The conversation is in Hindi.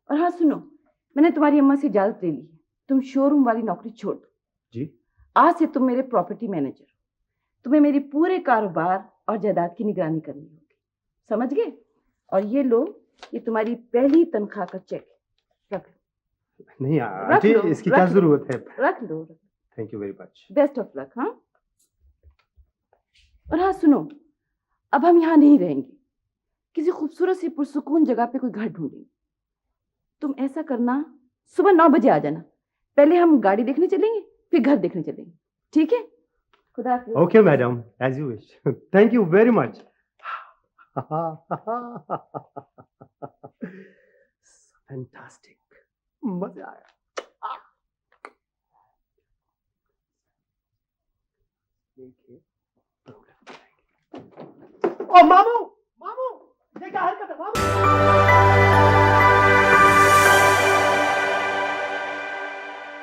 और हाँ सुनो, मैंने तुम्हारी अम्मा से इजाजत ले ली है, तुम शोरूम वाली नौकरी छोड़ दो जी। आज से तुम मेरे प्रॉपर्टी मैनेजर हो, तुम्हें मेरी पूरे कारोबार और जायदाद की निगरानी करनी होगी, समझ गए? और ये लो, ये तुम्हारी पहली तनख्वाह का चेक है, रख लो। नहीं आंटी, इसकी क्या जरूरत है? रख लो। Thank you very much. Best of luck. हाँ, और हाँ सुनो, अब हम यहाँ नहीं रहेंगे, किसी खूबसूरत सी पुरसुकून जगह पे कोई घर ढूंढेंगे। तुम ऐसा करना, सुबह 9 बजे आ जाना, पहले हम गाड़ी देखने चलेंगे फिर घर देखने चलेंगे, ठीक है? खुदा हाफिज़। Okay madam, as you wish. Thank you very much. Fantastic, मजा आया। ओ मामू, मामू, ये क्या हरकत है मामू?